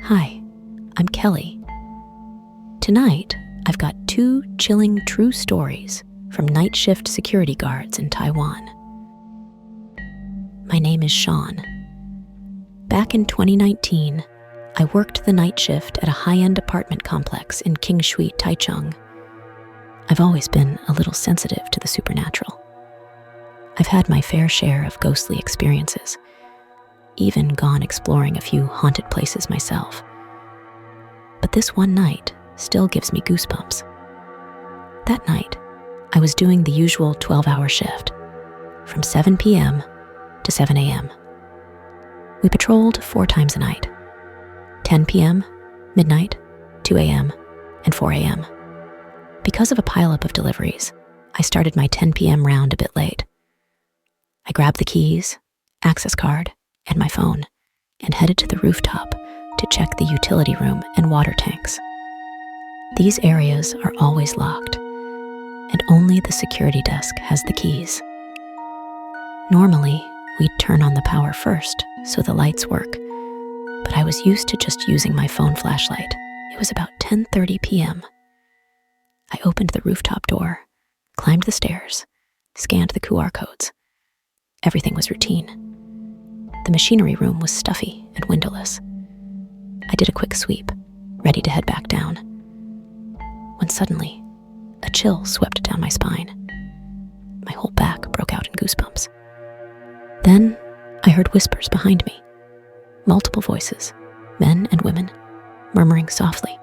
Hi, I'm Kelly. Tonight, I've got 2 chilling true stories from night shift security guards in Taiwan. My name is Sean. Back in 2019, I worked the night shift at a high-end apartment complex in Kingshui, Taichung. I've always been a little sensitive to the supernatural. I've had my fair share of ghostly experiences, even gone exploring a few haunted places myself. But this one night still gives me goosebumps. That night, I was doing the usual 12-hour shift, from 7 p.m. to 7 a.m. We patrolled 4 times a night: 10 p.m., midnight, 2 a.m., and 4 a.m. Because of a pileup of deliveries, I started my 10 p.m. round a bit late. I grabbed the keys, access card, and my phone, and headed to the rooftop to check the utility room and water tanks. These areas are always locked, and only the security desk has the keys. Normally, we'd turn on the power first so the lights work, but I was used to just using my phone flashlight. It was about 10:30 p.m. I opened the rooftop door, climbed the stairs, scanned the QR codes. Everything was routine. The machinery room was stuffy and windowless. I did a quick sweep, ready to head back down, when suddenly, a chill swept down my spine. My whole back broke out in goosebumps. Then, I heard whispers behind me. Multiple voices, men and women, murmuring softly.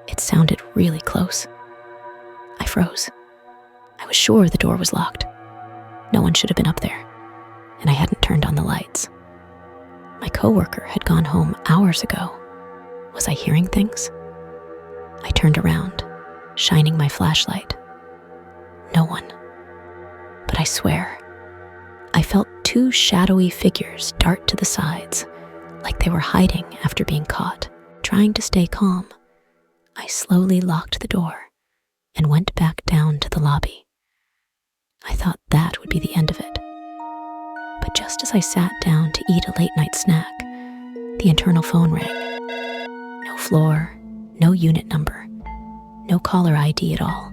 It sounded really close. I froze. I was sure the door was locked. No one should have been up there, and I hadn't turned on the lights. My coworker had gone home hours ago. Was I hearing things? I turned around, shining my flashlight. No one. But I swear, I felt 2 shadowy figures dart to the sides, like they were hiding after being caught. Trying to stay calm, I slowly locked the door and went back down to the lobby. I thought that would be the end of it. But just as I sat down to eat a late-night snack, the internal phone rang. No floor, no unit number, no caller ID at all.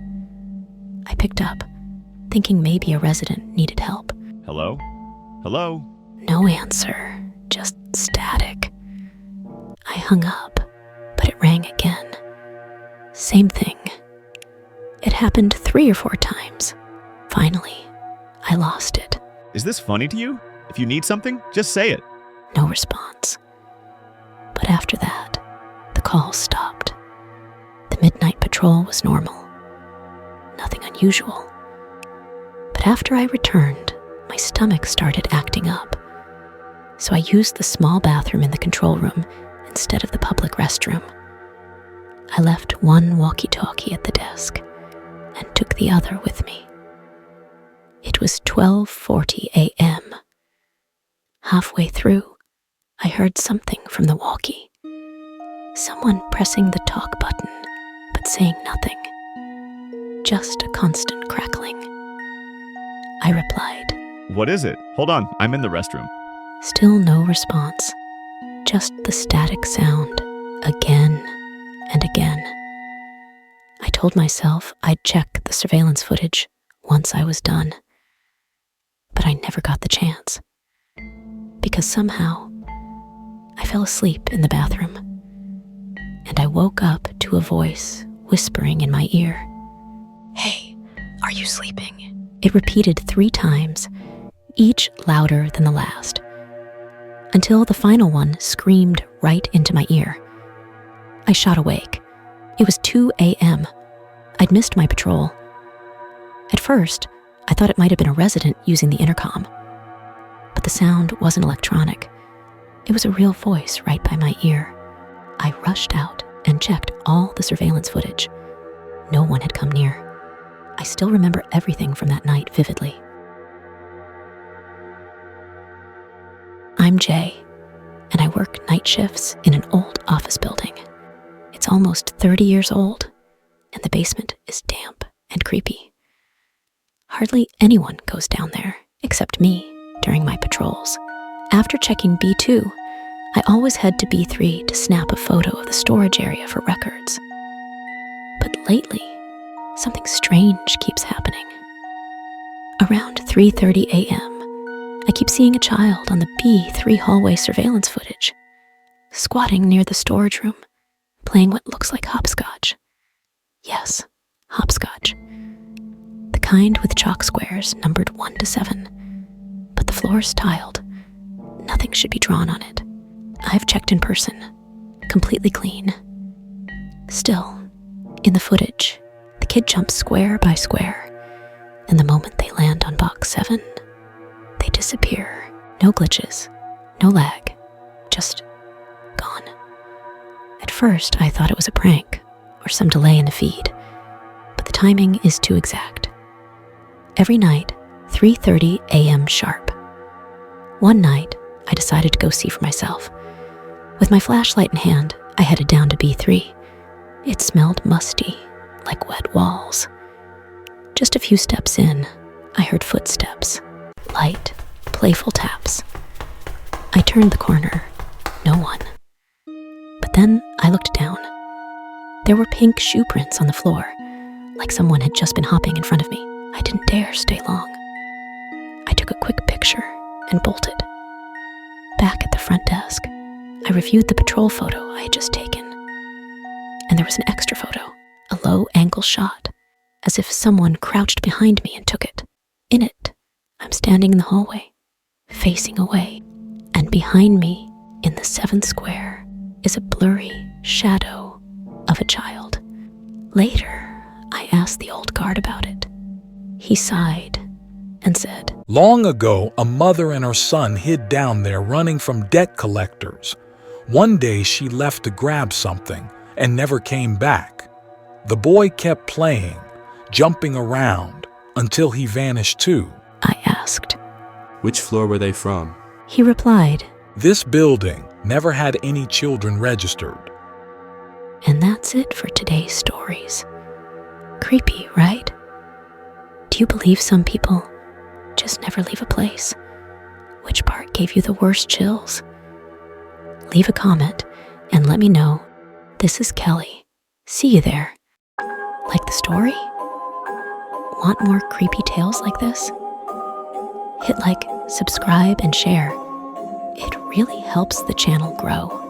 I picked up, thinking maybe a resident needed help. Hello? Hello? No answer, just static. I hung up, but it rang again. Same thing. It happened 3 or 4 times. Finally, I lost it. Is this funny to you? If you need something, just say it. No response. But after that, the calls stopped. The midnight patrol was normal. Nothing unusual. But after I returned, my stomach started acting up. So I used the small bathroom in the control room instead of the public restroom. I left one walkie-talkie at the desk and took the other with me. It was 12:40 a.m. Halfway through, I heard something from the walkie. Someone pressing the talk button, but saying nothing. Just a constant crackling. I replied. What is it? Hold on, I'm in the restroom. Still no response. Just the static sound, again and again. I told myself I'd check the surveillance footage once I was done. But I never got the chance. Because somehow, I fell asleep in the bathroom. And I woke up to a voice whispering in my ear. "Hey, are you sleeping?" It repeated 3 times, each louder than the last, until the final one screamed right into my ear. I shot awake. It was 2 a.m. I'd missed my patrol. At first, I thought it might have been a resident using the intercom. But the sound wasn't electronic. It was a real voice right by my ear. I rushed out and checked all the surveillance footage. No one had come near. I still remember everything from that night vividly. I'm Jay, and I work night shifts in an old office building. It's almost 30 years old, and the basement is damp and creepy. Hardly anyone goes down there except me during my patrols. After checking B2, I always head to B3 to snap a photo of the storage area for records. But lately, something strange keeps happening. Around 3:30 a.m., I keep seeing a child on the B3 hallway surveillance footage, squatting near the storage room, playing what looks like hopscotch. Yes, hopscotch. The kind with chalk squares numbered 1 to 7. But the floor is tiled. Nothing should be drawn on it. I've checked in person, completely clean. Still, in the footage, the kid jumps square by square, and the moment they land on box 7, they disappear. No glitches, no lag, just gone. At first, I thought it was a prank or some delay in the feed, but the timing is too exact. Every night, 3:30 a.m. sharp. One night, I decided to go see for myself. With my flashlight in hand, I headed down to B3. It smelled musty, like wet walls. Just a few steps in, I heard footsteps, light, playful taps. I turned the corner, no one. But then I looked down. There were pink shoe prints on the floor, like someone had just been hopping in front of me. I didn't dare stay long. I took a quick picture and bolted. Back at the front desk, I reviewed the patrol photo I had just taken. And there was an extra photo, a low-angle shot, as if someone crouched behind me and took it. In it, I'm standing in the hallway, facing away, and behind me, in the 7th square, is a blurry shadow of a child. Later, I asked the old guard about it. He sighed and said, "Long ago, a mother and her son hid down there running from debt collectors. One day she left to grab something and never came back. The boy kept playing, jumping around, until he vanished too." I asked. Which floor were they from? He replied, "This building never had any children registered." and that's it for today's stories. Creepy, right? Do you believe some people just never leave a place? Which part gave you the worst chills? Leave a comment and let me know. This is Kelly. See you there. Like the story? Want more creepy tales like this? Hit like, subscribe, and share. It really helps the channel grow.